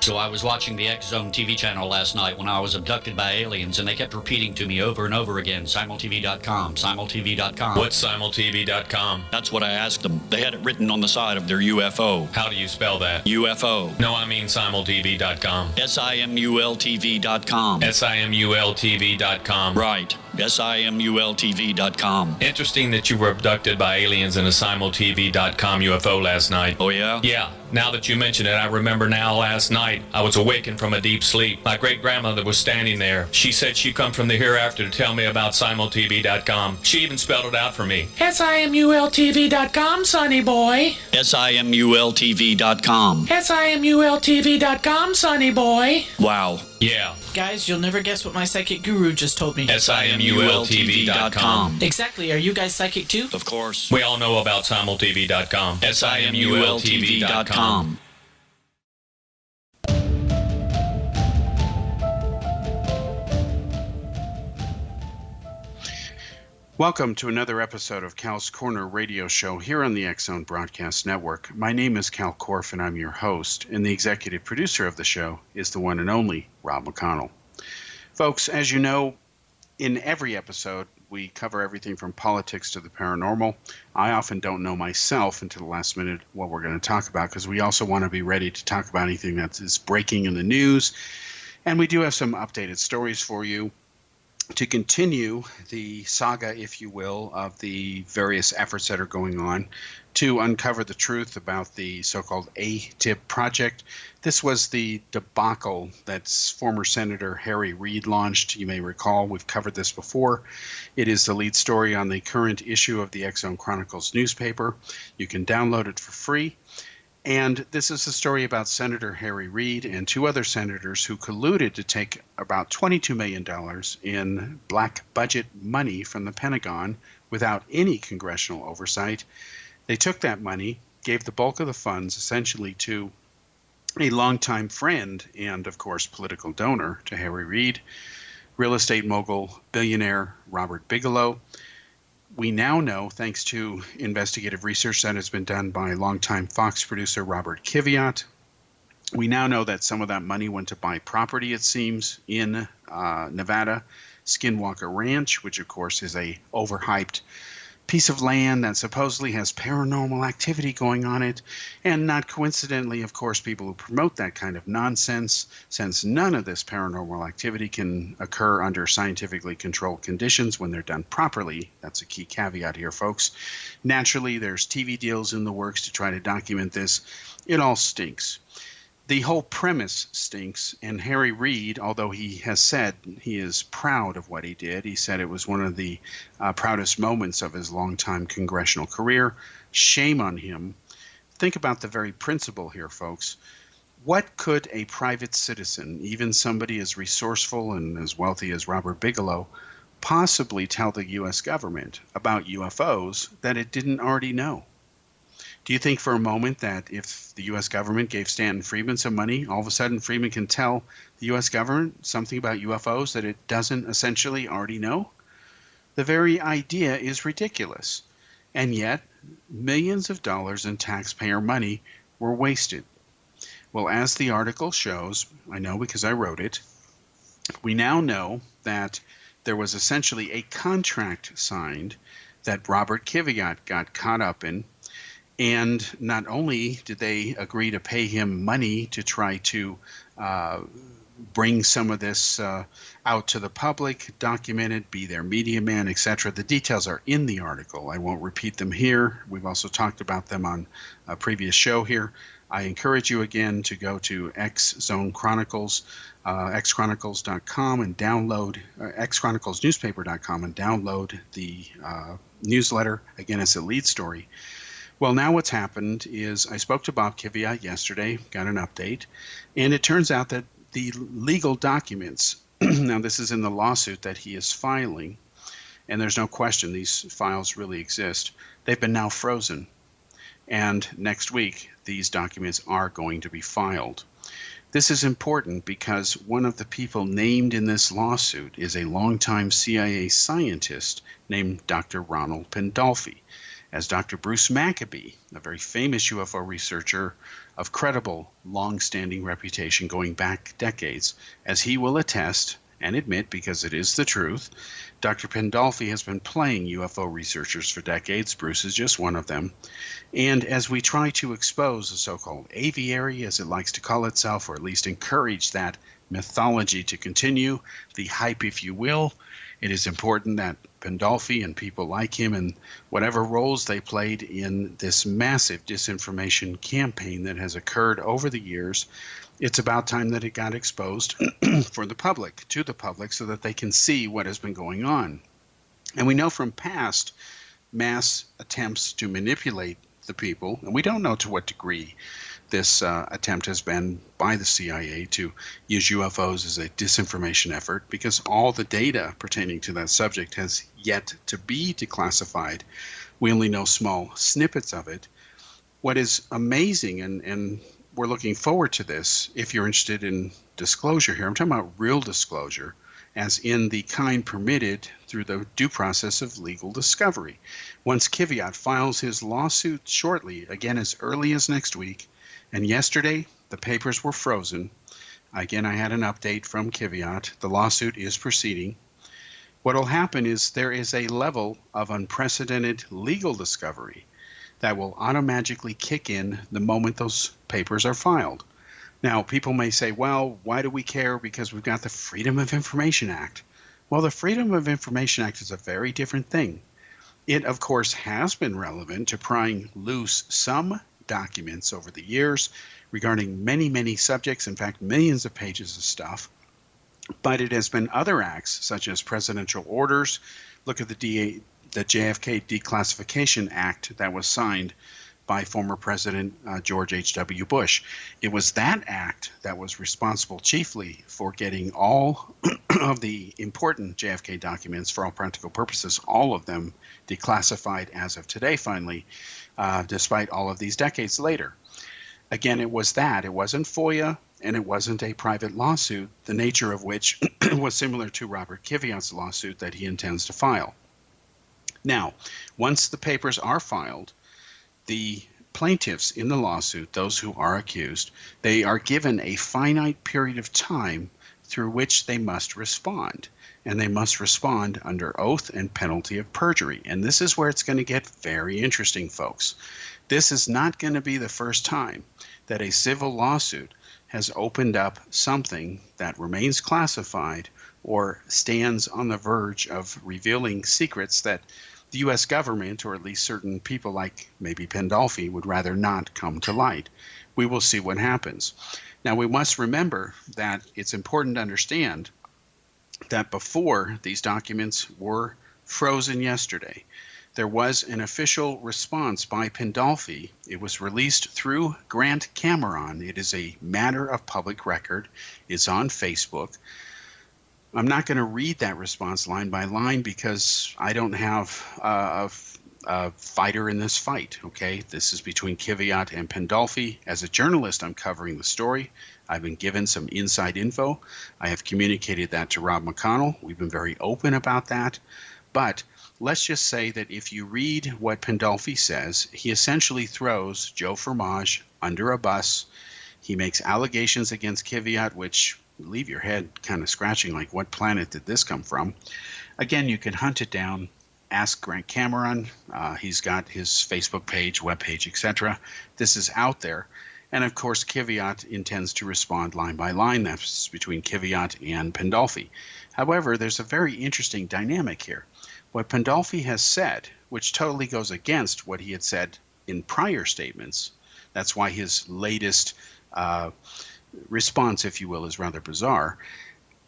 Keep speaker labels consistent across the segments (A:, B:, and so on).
A: So I was watching the X Zone TV channel last night when I was abducted by aliens, and they kept repeating to me over and over again, simultv.com, simultv.com.
B: What's simultv.com?
A: That's what I asked them. They had it written on the side of their UFO.
B: How do you spell that?
A: UFO.
B: No, I mean simultv.com.
A: simultv.com.
B: simultv.com.
A: Right. simultv.com.
B: Interesting that you were abducted by aliens in a simultv.com UFO last night.
A: Oh, yeah?
B: Yeah. Now that you mention it, I remember now last night I was awakened from a deep sleep. My great-grandmother was standing there. She said she'd come from the hereafter to tell me about simultv.com. She even spelled it out for me. simultv.com, sonny boy.
A: simultv.com.
B: simultv.com, sonny boy.
A: Wow.
B: Yeah.
C: Guys, you'll never guess what my psychic guru just told me.
B: simultv.com.
C: Exactly. Are you guys psychic too?
A: Of course.
B: We all know about simultv.com. simultv.com.
D: Welcome to another episode of Cal's Corner radio show here on the X Zone Broadcast Network. My name is Kal Korff and I'm your host, and the executive producer of the show is the one and only Rob McConnell. Folks, as you know, in every episode, we cover everything from politics to the paranormal. I often don't know myself until the last minute what we're going to talk about, because we also want to be ready to talk about anything that is breaking in the news. And we do have some updated stories for you to continue the saga, if you will, of the various efforts that are going on to uncover the truth about the so-called A-tip project. This was the debacle that former Senator Harry Reid launched. You may recall we've covered this before. It is the lead story on the current issue of the X Zone Chronicles newspaper. You can download it for free. And this is a story about Senator Harry Reid and two other senators who colluded to take about $22 million in black budget money from the Pentagon without any congressional oversight. They took that money, gave the bulk of the funds essentially to a longtime friend and, of course, political donor to Harry Reid, real estate mogul, billionaire Robert Bigelow. We now know, thanks to investigative research that has been done by longtime Fox producer Robert Kiviat, we now know that some of that money went to buy property, it seems, in Nevada, Skinwalker Ranch, which, of course, is a overhyped piece of land that supposedly has paranormal activity going on it. And not coincidentally, of course, people who promote that kind of nonsense, since none of this paranormal activity can occur under scientifically controlled conditions when they're done properly. That's a key caveat here, folks. Naturally, there's TV deals in the works to try to document this. It all stinks. The whole premise stinks, and Harry Reid, although he has said he is proud of what he did, he said it was one of the proudest moments of his longtime congressional career. Shame on him. Think about the very principle here, folks. What could a private citizen, even somebody as resourceful and as wealthy as Robert Bigelow, possibly tell the U.S. government about UFOs that it didn't already know? Do you think for a moment that if the U.S. government gave Stanton Friedman some money, all of a sudden Friedman can tell the U.S. government something about UFOs that it doesn't essentially already know? The very idea is ridiculous. And yet, millions of dollars in taxpayer money were wasted. Well, as the article shows, I know because I wrote it, we now know that there was essentially a contract signed that Robert Kiviat got caught up in. And not only did they agree to pay him money to try to bring some of this out to the public, document it, be their media man, etc. The details are in the article. I won't repeat them here. We've also talked about them on a previous show here. I encourage you again to go to X Zone Chronicles, xchronicles.com, and download xchroniclesnewspaper.com and download the newsletter. Again, it's a lead story. Well, now what's happened is I spoke to Bob Kiviat yesterday, got an update, and it turns out that the legal documents, now this is in the lawsuit that he is filing, and there's no question these files really exist, they've been now frozen. And next week, these documents are going to be filed. This is important because one of the people named in this lawsuit is a longtime CIA scientist named Dr. Ronald Pandolfi. as Dr. Bruce Maccabee, a very famous UFO researcher of credible, long-standing reputation going back decades, as he will attest and admit, because it is the truth, Dr. Pandolfi has been playing UFO researchers for decades. Bruce is just one of them. And as we try to expose the so-called aviary, as it likes to call itself, or at least encourage that mythology to continue, the hype, if you will, it is important that Pandolfi and people like him and whatever roles they played in this massive disinformation campaign that has occurred over the years, it's about time that it got exposed for the public, to the public, so that they can see what has been going on. And we know from past mass attempts to manipulate the people, and we don't know to what degree this attempt has been by the CIA to use UFOs as a disinformation effort, because all the data pertaining to that subject has yet to be declassified. We only know small snippets of it. What is amazing, and we're looking forward to this, if you're interested in disclosure here, I'm talking about real disclosure, as in the kind permitted through the due process of legal discovery. Once Kiviat files his lawsuit shortly, again as early as next week, and yesterday the papers were frozen. Again, I had an update from Kiviat. The lawsuit is proceeding. What will happen is there is a level of unprecedented legal discovery that will automatically kick in the moment those papers are filed. Now, people may say, well, why do we care? Because we've got the Freedom of Information Act. Well, the Freedom of Information Act is a very different thing. It, of course, has been relevant to prying loose some documents over the years regarding many, many subjects, in fact, millions of pages of stuff. But it has been other acts, such as presidential orders. Look at the JFK Declassification Act that was signed by former President George H.W. Bush. It was that act that was responsible chiefly for getting all of the important JFK documents, for all practical purposes, all of them declassified as of today, finally, despite all of these decades later. Again, it was that. It wasn't FOIA, and it wasn't a private lawsuit, the nature of which was similar to Robert Kiviat's lawsuit that he intends to file. Now, once the papers are filed, the plaintiffs in the lawsuit, those who are accused, they are given a finite period of time through which they must respond. And they must respond under oath and penalty of perjury. And this is where it's going to get very interesting, folks. This is not going to be the first time that a civil lawsuit has opened up something that remains classified or stands on the verge of revealing secrets that the U.S. government, or at least certain people like maybe Pandolfi, would rather not come to light. We will see what happens. Now, we must remember that it's important to understand that before these documents were frozen yesterday, there was an official response by Pandolfi. It was released through Grant Cameron. It is a matter of public record. It's on Facebook. I'm not going to read that response line by line because I don't have a fighter in this fight, okay? This is between Kiviat and Pandolfi. As a journalist, I'm covering the story. I've been given some inside info. I have communicated that to Rob McConnell. We've been very open about that. But let's just say that if you read what Pandolfi says, he essentially throws Joe Fromage under a bus. He makes allegations against Kiviat, which leave your head kind of scratching like, what planet did this come from? Again, you can hunt it down. Ask Grant Cameron. He's got his Facebook page, webpage, etc. This is out there. And of course, Kiviat intends to respond line by line. That's between Kiviat and Pandolfi. However, there's a very interesting dynamic here. What Pandolfi has said, which totally goes against what he had said in prior statements, that's why his latest response, if you will, is rather bizarre.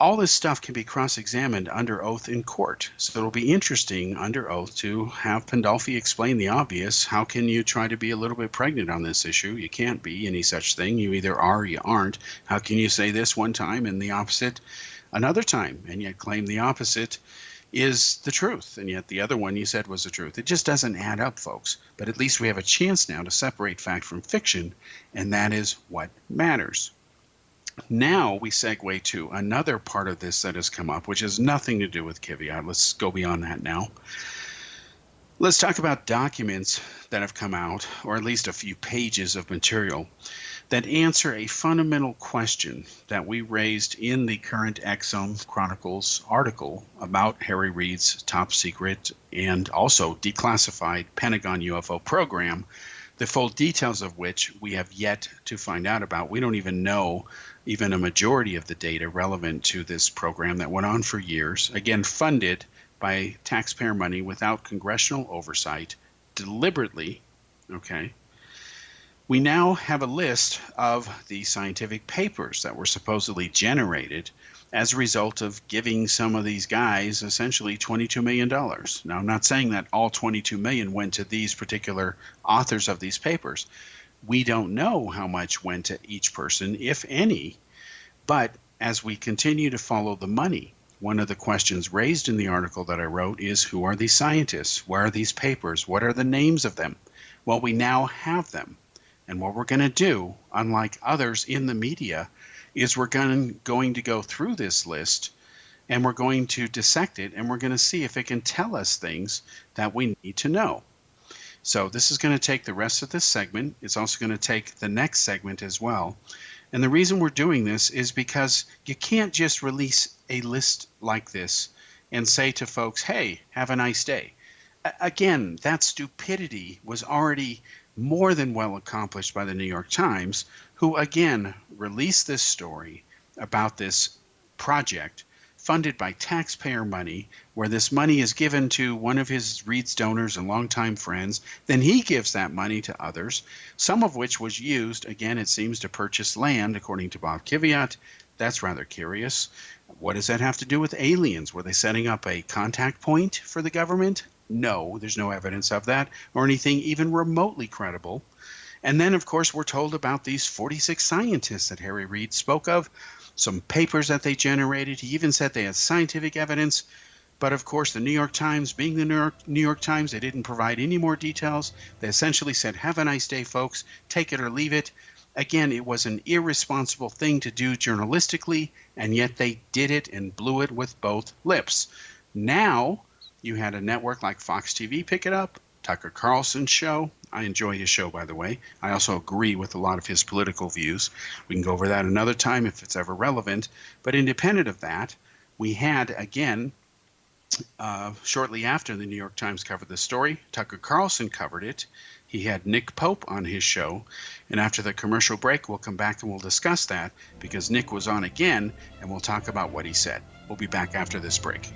D: All this stuff can be cross-examined under oath in court. So it'll be interesting under oath to have Pandolfi explain the obvious. How can you try to be a little bit pregnant on this issue? You can't be any such thing. You either are or you aren't. How can you say this one time and the opposite another time, and yet claim the opposite is the truth, and yet the other one you said was the truth? It just doesn't add up, folks. But at least we have a chance now to separate fact from fiction, and that is what matters. Now we segue to another part of this that has come up, which has nothing to do with Kiviat. Let's go beyond that now. Let's talk about documents that have come out, or at least a few pages of material, that answer a fundamental question that we raised in the current Exxon Chronicles article about Harry Reid's top secret and also declassified Pentagon UFO program, the full details of which we have yet to find out about. We don't even know even a majority of the data relevant to this program that went on for years, again funded by taxpayer money without congressional oversight, deliberately, okay? We now have a list of the scientific papers that were supposedly generated as a result of giving some of these guys essentially $22 million. Now, I'm not saying that all $22 million went to these particular authors of these papers. We don't know how much went to each person, if any, but as we continue to follow the money, one of the questions raised in the article that I wrote is, who are these scientists? Where are these papers? What are the names of them? Well, we now have them. And what we're going to do, unlike others in the media, is we're going to go through this list and we're going to dissect it and we're going to see if it can tell us things that we need to know. So this is going to take the rest of this segment. It's also going to take the next segment as well. And the reason we're doing this is because you can't just release a list like this and say to folks, hey, have a nice day. Again, that stupidity was already more than well accomplished by the New York Times, who again released this story about this project funded by taxpayer money, where this money is given to one of his Reid's donors and longtime friends. Then he gives that money to others, some of which was used, again, it seems, to purchase land, according to Bob Kiviat. That's rather curious. What does that have to do with aliens? Were they setting up a contact point for the government? No, there's no evidence of that or anything even remotely credible. And then, of course, we're told about these 46 scientists that Harry Reid spoke of, some papers that they generated. He even said they had scientific evidence. But, of course, the New York Times, being the New York Times, they didn't provide any more details. They essentially said, have a nice day, folks. Take it or leave it. Again, it was an irresponsible thing to do journalistically, and yet they did it and blew it with both lips. Now, you had a network like Fox TV pick it up, Tucker Carlson's show. I enjoy his show, by the way. I also agree with a lot of his political views. We can go over that another time if it's ever relevant. But independent of that, we had, again, shortly after the New York Times covered the story, Tucker Carlson covered it. He had Nick Pope on his show. And after the commercial break, we'll come back and we'll discuss that because Nick was on again, and we'll talk about what he said. We'll be back after this break.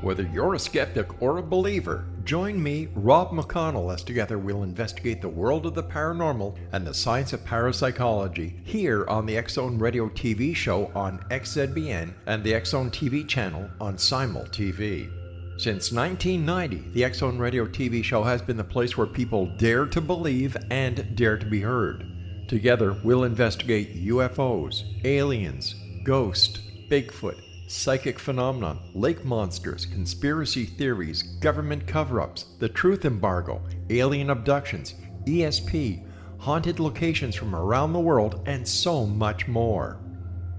E: Whether you're a skeptic or a believer, join me, Rob McConnell, as together we'll investigate the world of the paranormal and the science of parapsychology here on the X-Zone Radio TV show on XZBN and the X-Zone TV channel on Simul TV. Since 1990, the X-Zone Radio TV show has been the place where people dare to believe and dare to be heard. Together, we'll investigate UFOs, aliens, ghosts, Bigfoot, psychic phenomenon, lake monsters, conspiracy theories, government cover-ups, the truth embargo, alien abductions, ESP, haunted locations from around the world, and so much more.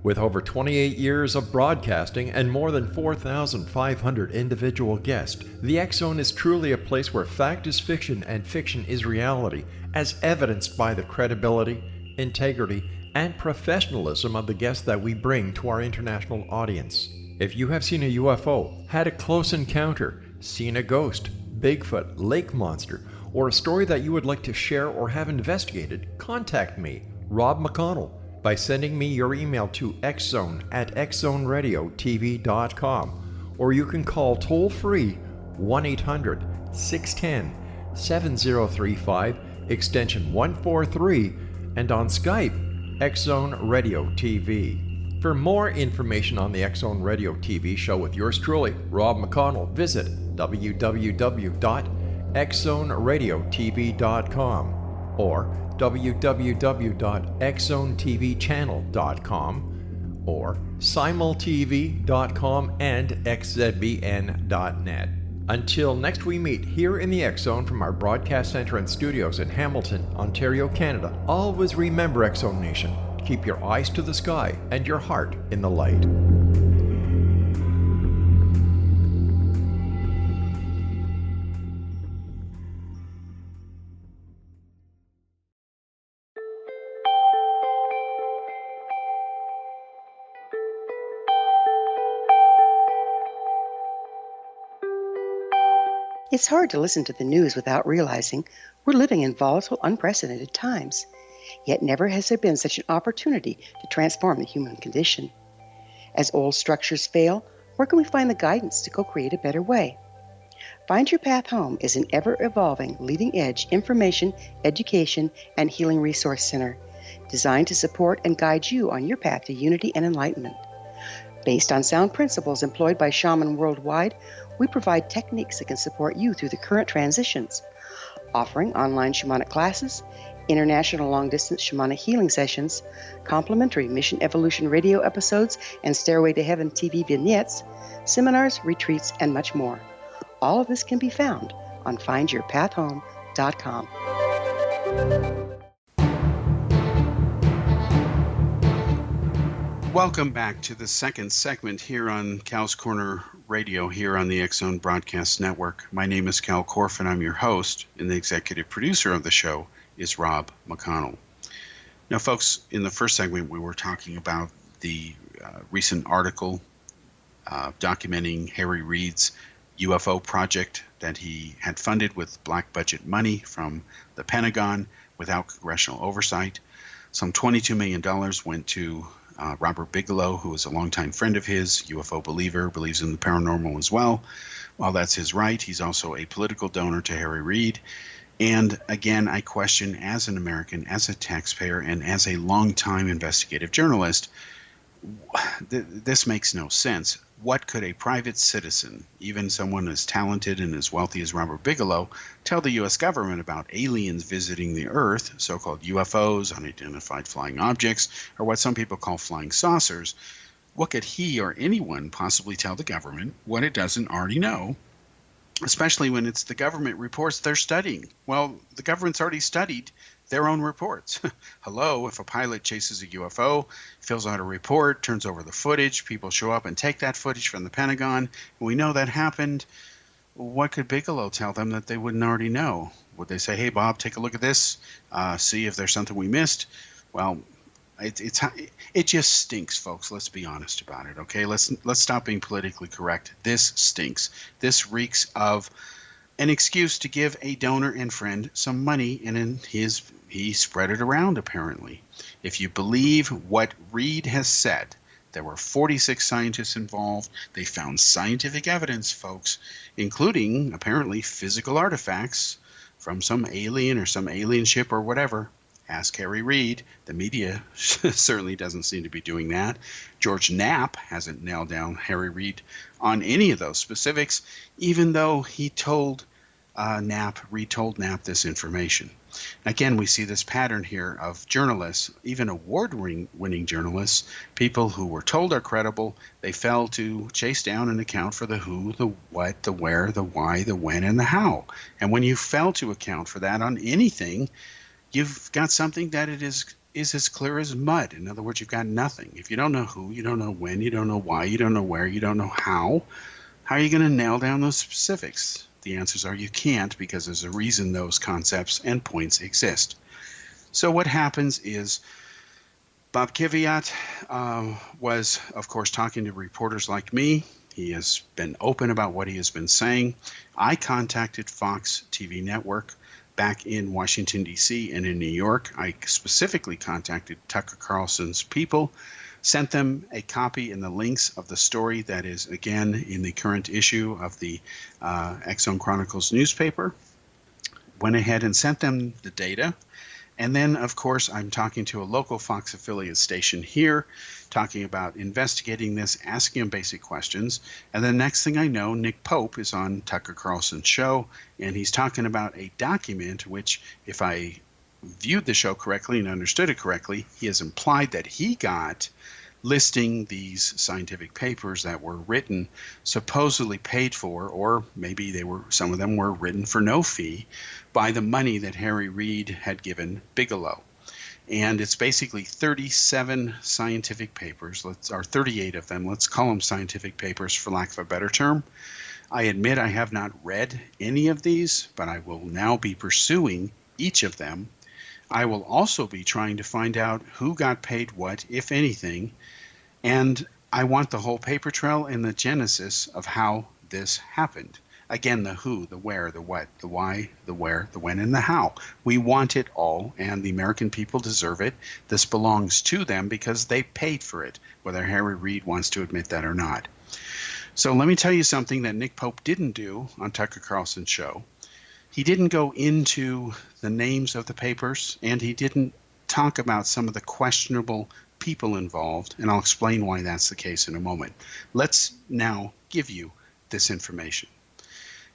E: With over 28 years of broadcasting and more than 4,500 individual guests, the X-Zone is truly a place where fact is fiction and fiction is reality, as evidenced by the credibility, integrity, and professionalism of the guests that we bring to our international audience. If you have seen a UFO, had a close encounter, seen a ghost, Bigfoot, lake monster, or a story that you would like to share or have investigated, contact me, Rob McConnell, by sending me your email to xzone@xzoneradiotv.com, or you can call toll-free 1-800-610-7035, extension 143, and on Skype, X-Zone Radio TV. For more information on the X-Zone Radio TV show with yours truly, Rob McConnell, visit www.xzoneradiotv.com or www.xzonetvchannel.com or simultv.com and xzbn.net. Until next we meet here in the X Zone from our broadcast center and studios in Hamilton, Ontario, Canada, always remember, X Zone Nation, keep your eyes to the sky and your heart in the light.
F: It's hard to listen to the news without realizing we're living in volatile, unprecedented times. Yet never has there been such an opportunity to transform the human condition. As old structures fail, where can we find the guidance to co-create a better way? Find Your Path Home is an ever-evolving, leading-edge information, education, and healing resource center designed to support and guide you on your path to unity and enlightenment. Based on sound principles employed by shaman worldwide, we provide techniques that can support you through the current transitions, offering online shamanic classes, international long-distance shamanic healing sessions, complimentary Mission Evolution radio episodes and Stairway to Heaven TV vignettes, seminars, retreats, and much more. All of this can be found on findyourpathhome.com.
D: Welcome back to the second segment here on Cal's Corner Radio here on the X Zone Broadcast Network. My name is Kal Korff and I'm your host, and the executive producer of the show is Rob McConnell. Now, folks, in the first segment we were talking about the recent article documenting Harry Reid's UFO project that he had funded with black budget money from the Pentagon without congressional oversight. Some $22 million went to Robert Bigelow, who is a longtime friend of his, UFO believer, believes in the paranormal as well. While that's his right, he's also a political donor to Harry Reid. And again, I question, as an American, as a taxpayer, and as a longtime investigative journalist, this makes no sense. What could a private citizen, even someone as talented and as wealthy as Robert Bigelow, tell the U.S. government about aliens visiting the Earth, so-called UFOs, unidentified flying objects, or what some people call flying saucers? What could he or anyone possibly tell the government what it doesn't already know, especially when it's the government reports they're studying? Well, the government's already studied their own reports. Hello, if a pilot chases a UFO, fills out a report, turns over the footage, people show up and take that footage from the Pentagon, and we know that happened, what could Bigelow tell them that they wouldn't already know? Would they say, hey, Bob, take a look at this, see if there's something we missed? Well, it just stinks, folks. Let's be honest about it, okay? Let's stop being politically correct. This stinks. This reeks of an excuse to give a donor and friend some money, and he spread it around, apparently. If you believe what Reid has said, there were 46 scientists involved. They found scientific evidence, folks, including, apparently, physical artifacts from some alien or some alien ship or whatever. Ask Harry Reid. The media certainly doesn't seem to be doing that. George Knapp hasn't nailed down Harry Reid on any of those specifics, even though he told Reid told Knapp this information. Again, we see this pattern here of journalists, even award-winning journalists, people who were told are credible, they fail to chase down and account for the who, the what, the where, the why, the when, and the how. And when you fail to account for that on anything, you've got something that it is as clear as mud. In other words, you've got nothing. If you don't know who, you don't know when, you don't know why, you don't know where, you don't know how are you going to nail down those specifics? The answers are you can't, because there's a reason those concepts and points exist. So what happens is Bob Kiviat was, of course, talking to reporters like me. He has been open about what he has been saying. I contacted Fox TV Network back in Washington, D.C. and in New York. I specifically contacted Tucker Carlson's people, sent them a copy and the links of the story that is, again, in the current issue of the X Zone Chronicles newspaper. Went ahead and sent them the data. And then, of course, I'm talking to a local Fox affiliate station here, talking about investigating this, asking them basic questions. And the next thing I know, Nick Pope is on Tucker Carlson's show, and he's talking about a document which, if I viewed the show correctly and understood it correctly, he has implied that he got listing these scientific papers that were written, supposedly paid for, or maybe some of them were written for no fee, by the money that Harry Reid had given Bigelow. And it's basically 37 scientific papers, or 38 of them. Let's call them scientific papers for lack of a better term. I admit I have not read any of these, but I will now be pursuing each of them. I will also be trying to find out who got paid what, if anything, and I want the whole paper trail and the genesis of how this happened. Again, the who, the where, the what, the why, the where, the when, and the how. We want it all, and the American people deserve it. This belongs to them because they paid for it, whether Harry Reid wants to admit that or not. So let me tell you something that Nick Pope didn't do on Tucker Carlson's show. He didn't go into the names of the papers, and he didn't talk about some of the questionable people involved, and I'll explain why that's the case in a moment. Let's now give you this information.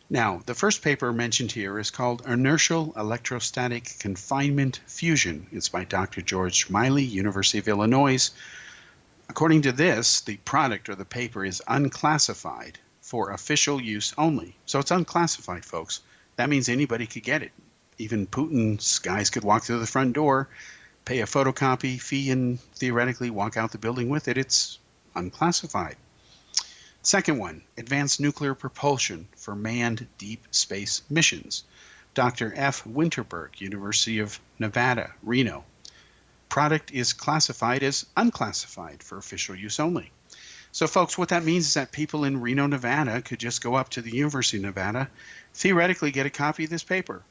D: Now, the first paper mentioned here is called Inertial Electrostatic Confinement Fusion. It's by Dr. George Miley, University of Illinois. According to this, the product or the paper is unclassified for official use only. So it's unclassified, folks. That means anybody could get it. Even Putin's guys could walk through the front door, pay a photocopy fee, and theoretically walk out the building with it. It's unclassified. Second one, advanced nuclear propulsion for manned deep space missions. Dr. F. Winterberg, University of Nevada, Reno. Product is classified as unclassified for official use only. So, folks, what that means is that people in Reno, Nevada could just go up to the University of Nevada, theoretically get a copy of this paper.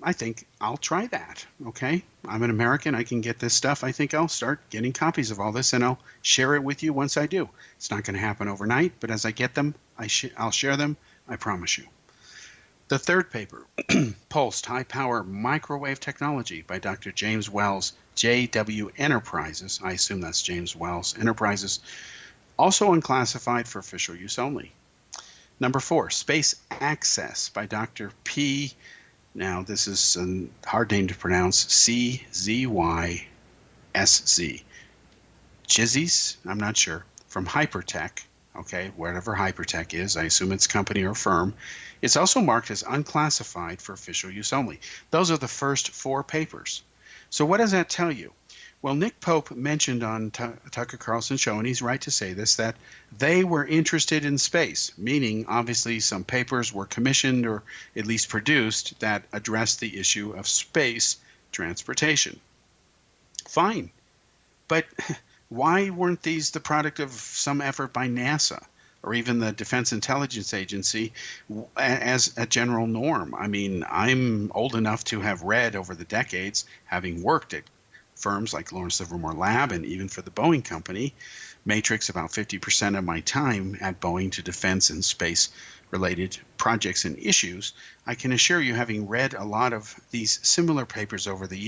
D: I think I'll try that, okay? I'm an American. I can get this stuff. I think I'll start getting copies of all this, and I'll share it with you once I do. It's not going to happen overnight, but as I get them, I'll share them, I promise you. The third paper, Pulsed High Power Microwave Technology by Dr. James Wells, JW Enterprises. I assume that's James Wells Enterprises. Also unclassified for official use only. Number 4, Space Access by Dr. P. Now, this is a hard name to pronounce. CZYSZ. Chizzies? I'm not sure. From Hypertech. Okay, whatever Hypertech is. I assume it's company or firm. It's also marked as unclassified for official use only. Those are the first 4 papers. So what does that tell you? Well, Nick Pope mentioned on Tucker Carlson's show, and he's right to say this, that they were interested in space, meaning obviously some papers were commissioned or at least produced that addressed the issue of space transportation. Fine. But why weren't these the product of some effort by NASA or even the Defense Intelligence Agency as a general norm? I mean, I'm old enough to have read over the decades, having worked at firms like Lawrence Livermore Lab and even for the Boeing Company, matrix about 50% of my time at Boeing to defense and space related projects and issues. I can assure you, having read a lot of these similar papers over the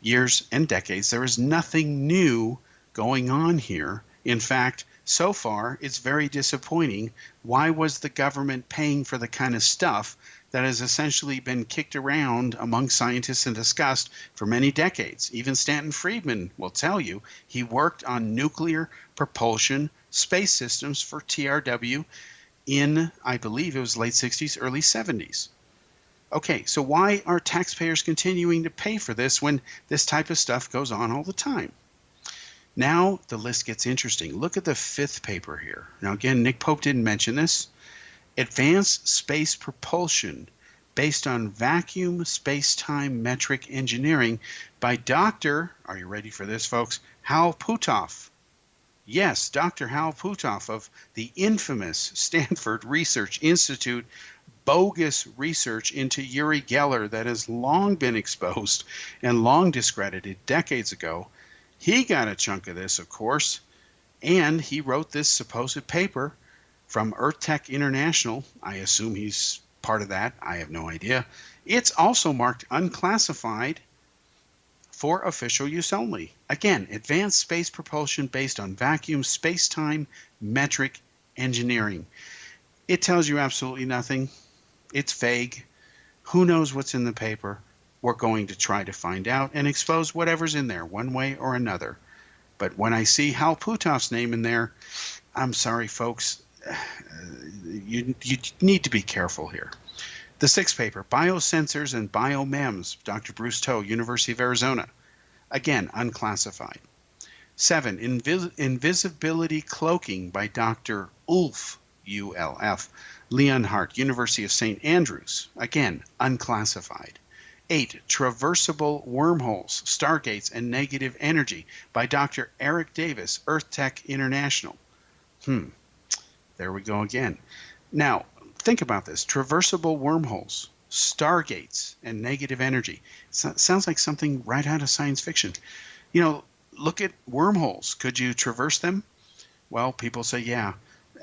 D: years and decades, there is nothing new going on here. In fact, so far, it's very disappointing. Why was the government paying for the kind of stuff that has essentially been kicked around among scientists and discussed for many decades? Even Stanton Friedman will tell you he worked on nuclear propulsion space systems for TRW in, I believe it was late 60s, early 70s. Okay, so why are taxpayers continuing to pay for this when this type of stuff goes on all the time? Now the list gets interesting. Look at the 5th paper here. Now again, Nick Pope didn't mention this. Advanced space propulsion based on vacuum space-time metric engineering by Dr. Are you ready for this, folks? Hal Puthoff. Yes, Dr. Hal Puthoff of the infamous Stanford Research Institute, bogus research into Uri Geller that has long been exposed and long discredited decades ago. He got a chunk of this, of course, and he wrote this supposed paper from EarthTech International. I assume he's part of that. I have no idea. It's also marked unclassified for official use only. Again, advanced space propulsion based on vacuum space-time metric engineering. It tells you absolutely nothing. It's vague. Who knows what's in the paper? We're going to try to find out and expose whatever's in there one way or another. But when I see Hal Puthoff's name in there, I'm sorry, folks, you need to be careful here. The sixth paper, Biosensors and Biomems, Dr. Bruce Toe, University of Arizona. Again, unclassified. 7, Invisibility Cloaking by Dr. Ulf, U-L-F, Leonhardt, University of St. Andrews. Again, unclassified. 8, Traversable Wormholes, Stargates, and Negative Energy by Dr. Eric Davis, Earth Tech International. There we go again. Now, think about this. Traversable wormholes, stargates, and negative energy. Sounds like something right out of science fiction. You know, look at wormholes. Could you traverse them? Well, people say, yeah.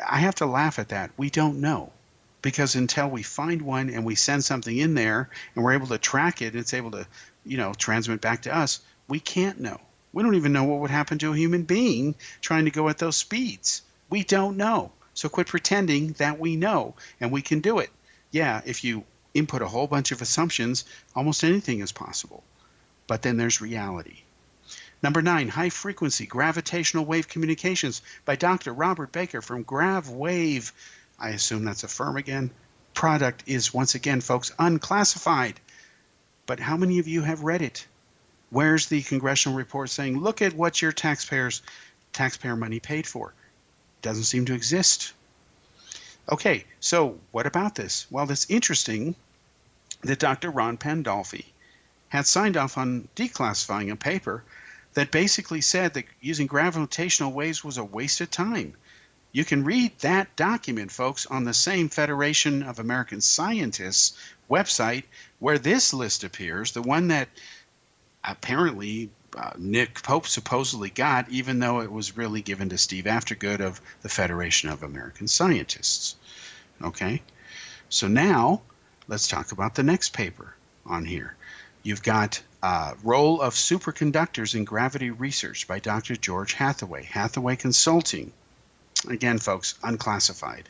D: I have to laugh at that. We don't know. Because until we find one and we send something in there and we're able to track it, it's able to, transmit back to us, we can't know. We don't even know what would happen to a human being trying to go at those speeds. We don't know. So quit pretending that we know and we can do it. Yeah, if you input a whole bunch of assumptions, almost anything is possible. But then there's reality. Number 9, High Frequency Gravitational Wave Communications by Dr. Robert Baker from GravWave. I assume that's a firm again. Product is, once again, folks, unclassified. But how many of you have read it? Where's the congressional report saying, look at what your taxpayer money paid for? Doesn't seem to exist. Okay, so what about this? Well, it's interesting that Dr. Ron Pandolfi had signed off on declassifying a paper that basically said that using gravitational waves was a waste of time. You can read that document, folks, on the same Federation of American Scientists website where this list appears, the one that apparently Nick Pope supposedly got, even though it was really given to Steve Aftergood of the Federation of American Scientists. Okay, so now let's talk about the next paper on here. You've got Role of Superconductors in Gravity Research by Dr. George Hathaway, Hathaway Consulting. Again, folks, unclassified.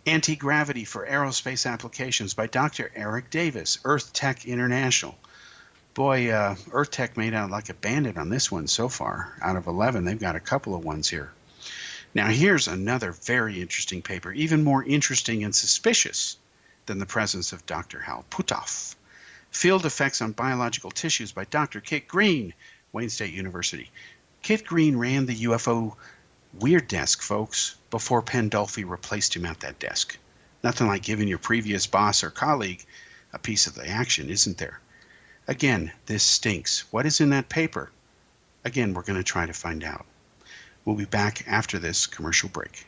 D: Anti-Gravity for Aerospace Applications by Dr. Eric Davis, Earth Tech International. Boy, Earth Tech made out like a bandit on this one so far. Out of 11, they've got a couple of ones here. Now, here's another very interesting paper, even more interesting and suspicious than the presence of Dr. Hal Puthoff. Field Effects on Biological Tissues by Dr. Kit Green, Wayne State University. Kit Green ran the UFO Weird Desk, folks, before Pandolfi replaced him at that desk. Nothing like giving your previous boss or colleague a piece of the action, isn't there? Again, this stinks. What is in that paper? Again, we're going to try to find out. We'll be back after this commercial break.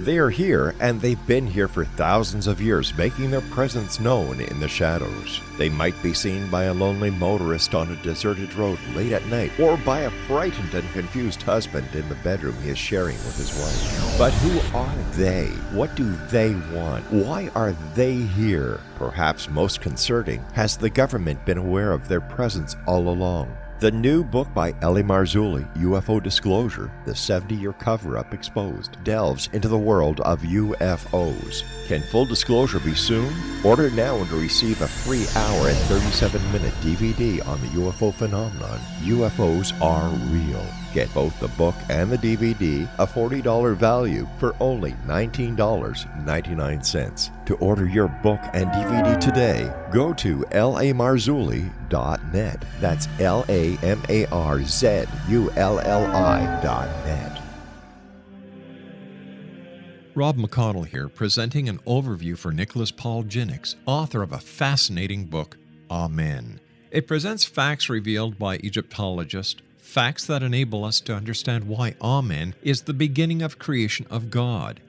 E: They are here, and they've been here for thousands of years, making their presence known in the shadows. They might be seen by a lonely motorist on a deserted road late at night, or by a frightened and confused husband in the bedroom he is sharing with his wife. But who are they? What do they want? Why are they here? Perhaps most concerning, has the government been aware of their presence all along? The new book by Ellie Marzulli, UFO Disclosure, the 70-year cover-up exposed, delves into the world of UFOs. Can full disclosure be soon? Order now and receive a free hour and 37-minute DVD on the UFO phenomenon. UFOs are real. Get both the book and the DVD, a $40 value, for only $19.99. To order your book and DVD today, go to lamarzulli.net. That's LAMARZULLI.net.
G: Rob McConnell here, presenting an overview for Nicholas Paul Jennings, author of a fascinating book, Amen. It presents facts revealed by Egyptologists, facts that enable us to understand why Amen is the beginning of creation of God.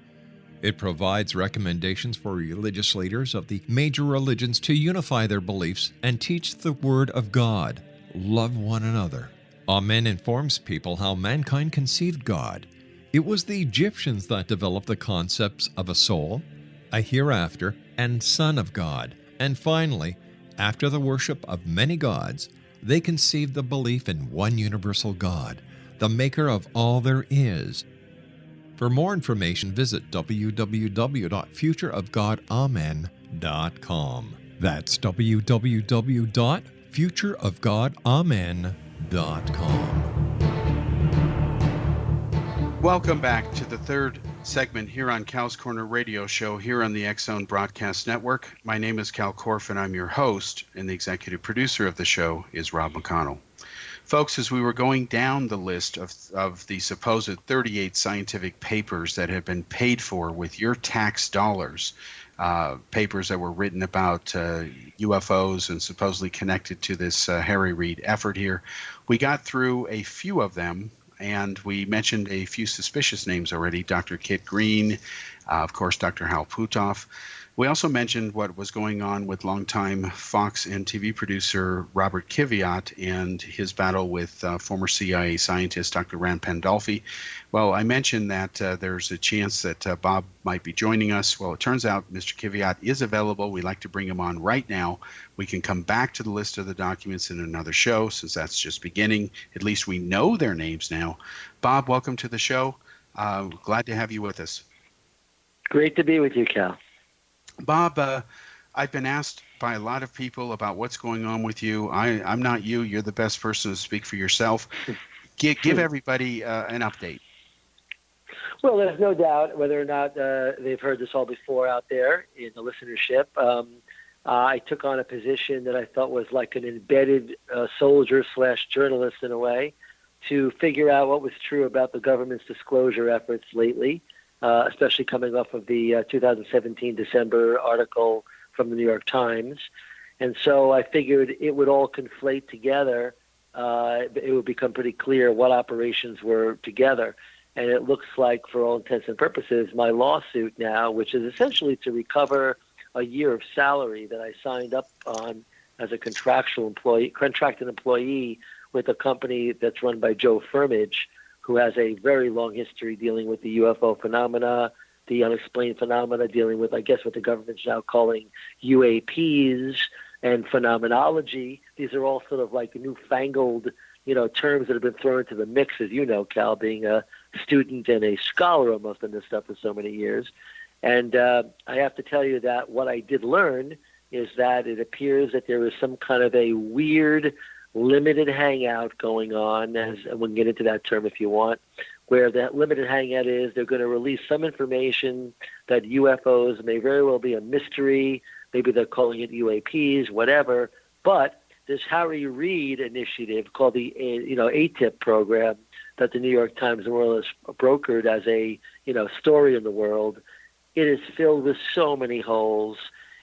G: It provides recommendations for religious leaders of the major religions to unify their beliefs and teach the Word of God. Love one another. Amen informs people how mankind conceived God. It was the Egyptians that developed the concepts of a soul, a hereafter, and Son of God. And finally, after the worship of many gods, they conceived the belief in one universal God, the maker of all there is. For more information, visit www.futureofgodamen.com. That's www.futureofgodamen.com.
D: Welcome back to the third segment here on Cal's Corner Radio Show here on the X-Zone Broadcast Network. My name is Kal Korff, and I'm your host, and the executive producer of the show is Rob McConnell. Folks, as we were going down the list of the supposed 38 scientific papers that had been paid for with your tax dollars, papers that were written about UFOs and supposedly connected to this Harry Reid effort here, we got through a few of them, and we mentioned a few suspicious names already, Dr. Kit Green, of course, Dr. Hal Puthoff. We also mentioned what was going on with longtime Fox and TV producer Robert Kiviat and his battle with former CIA scientist Dr. Rand Pandolfi. Well, I mentioned that there's a chance that Bob might be joining us. Well, it turns out Mr. Kiviat is available. We'd like to bring him on right now. We can come back to the list of the documents in another show, since that's just beginning. At least we know their names now. Bob, welcome to the show. Glad to have you with us.
H: Great to be with you, Cal.
D: Bob, I've been asked by a lot of people about what's going on with you. I'm not you. You're the best person to speak for yourself. Give everybody an update.
H: Well, there's no doubt whether or not they've heard this all before out there in the listenership. I took on a position that I thought was like an embedded soldier/journalist in a way to figure out what was true about the government's disclosure efforts lately. Especially coming off of the 2017 December article from the New York Times. And so I figured it would all conflate together. It would become pretty clear what operations were together. And it looks like, for all intents and purposes, my lawsuit now, which is essentially to recover a year of salary that I signed up on as a contracted employee with a company that's run by Joe Firmage, who has a very long history dealing with the UFO phenomena, the unexplained phenomena, dealing with, I guess, what the government's now calling UAPs and phenomenology. These are all sort of like newfangled, terms that have been thrown into the mix, as you know, Cal, being a student and a scholar almost in this stuff for so many years. And I have to tell you that what I did learn is that it appears that there is some kind of a weird limited hangout going on, and we can get into that term if you want, where that limited hangout is they're going to release some information that UFOs may very well be a mystery. Maybe they're calling it UAPs, whatever. But this Harry Reid initiative called the ATIP program that the New York Times more or less brokered as a story in the world, it is filled with so many holes.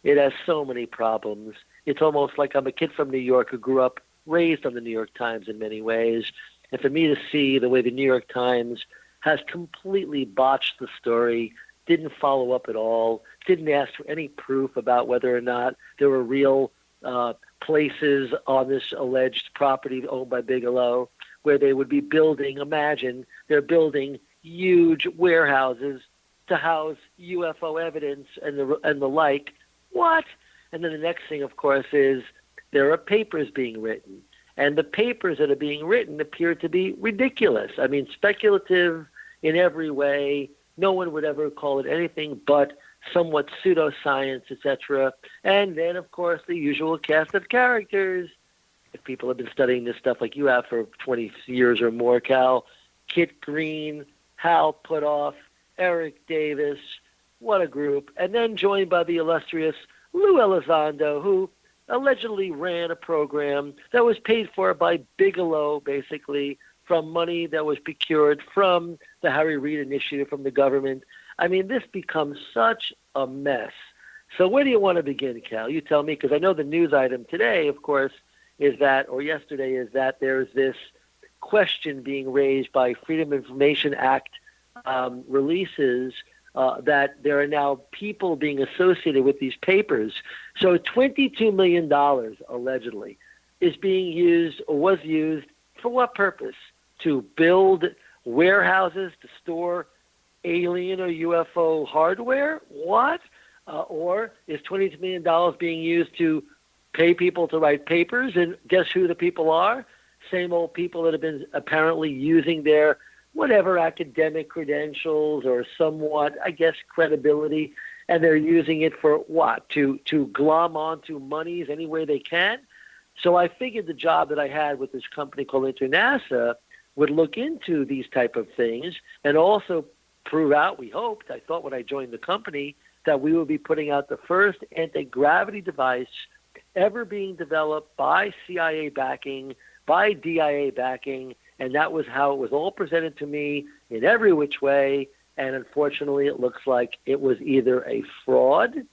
H: It has so many problems. It's almost like I'm a kid from New York who grew up raised on the New York Times in many ways. And for me to see the way the New York Times has completely botched the story, didn't follow up at all, didn't ask for any proof about whether or not there were real places on this alleged property owned by Bigelow where they would be building, imagine, they're building huge warehouses to house UFO evidence and the like. What? And then the next thing, of course, is there are papers being written, and the papers that are being written appear to be ridiculous. I mean, speculative in every way. No one would ever call it anything but somewhat pseudoscience, etc. And then, of course, the usual cast of characters. If people have been studying this stuff like you have for 20 years or more, Cal, Kit Green, Hal Puthoff, Eric Davis, what a group. And then joined by the illustrious Lou Elizondo, who allegedly ran a program that was paid for by Bigelow, basically, from money that was procured from the Harry Reid initiative from the government. I mean, this becomes such a mess. So where do you want to begin, Cal? You tell me, because I know the news item today, of course, is that, or yesterday, is that there's this question being raised by Freedom of Information Act releases that there are now people being associated with these papers. So $22 million, allegedly, is being used or was used for what purpose? To build warehouses to store alien or UFO hardware? What? Or is $22 million being used to pay people to write papers? And guess who the people are? Same old people that have been apparently using their whatever academic credentials or somewhat, I guess, credibility, and they're using it for what? To glom onto monies any way they can? So I figured the job that I had with this company called InterNASA would look into these type of things and also prove out, we hoped, I thought when I joined the company, that we would be putting out the first anti-gravity device ever being developed by CIA backing, by DIA backing, and that was how it was all presented to me in every which way. And unfortunately, it looks like it was either a fraud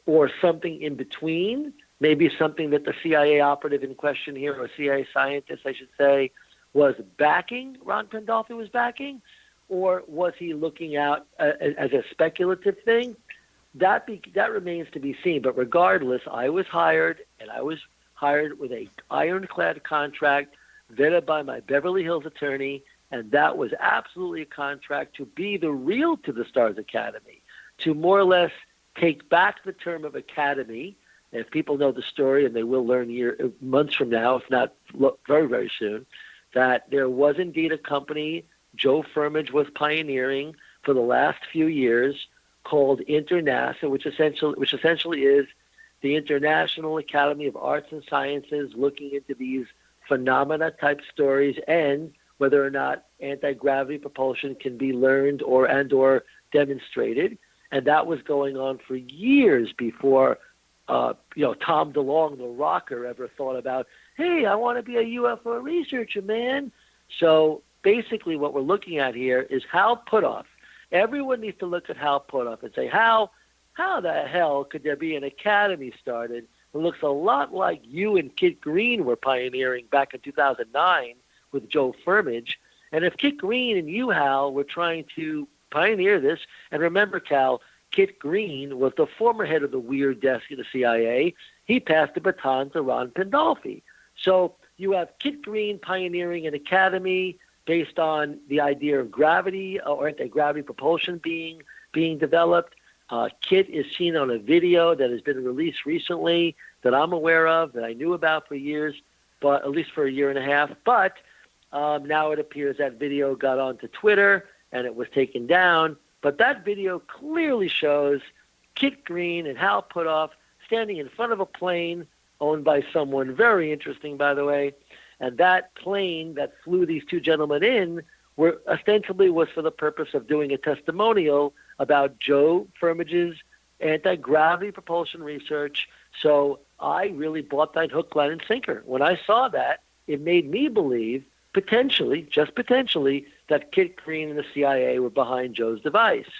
H: or something in between, maybe something that the CIA operative in question here, or CIA scientist, I should say, was backing, Ron Pandolfi was backing, or was he looking out as a speculative thing? That remains to be seen. But regardless, I was hired, and I was hired with a ironclad contract vetted by my Beverly Hills attorney, and that was absolutely a contract to be the real To the Stars Academy, to more or less take back the term of academy. If people know the story, and they will learn months from now, if not very, very soon, that there was indeed a company Joe Firmage was pioneering for the last few years called InterNASA, which essentially is the International Academy of Arts and Sciences, looking into these phenomena-type stories and whether or not anti-gravity propulsion can be learned or demonstrated. And that was going on for years before Tom DeLonge, the rocker, ever thought about, hey, I want to be a UFO researcher, man. So basically what we're looking at here is Hal Puthoff. Everyone needs to look at Hal Puthoff and say, how the hell could there be an academy started that looks a lot like you and Kit Green were pioneering back in 2009 with Joe Firmage? And if Kit Green and you, Hal, were trying to pioneer this, and remember, Cal, Kit Green was the former head of the weird desk at the CIA. He passed the baton to Ron Pandolfi. So you have Kit Green pioneering an academy based on the idea of gravity or anti-gravity propulsion being developed. Kit is seen on a video that has been released recently that I'm aware of, that I knew about for years, but at least for a year and a half. But now it appears that video got onto Twitter and it was taken down. But that video clearly shows Kit Green and Hal Puthoff standing in front of a plane owned by someone very interesting, by the way. And that plane that flew these two gentlemen in ostensibly was for the purpose of doing a testimonial about Joe Firmage's anti-gravity propulsion research. So I really bought that hook, line, and sinker. When I saw that, it made me believe, potentially, just potentially, that Kit Green and the CIA were behind Joe's device.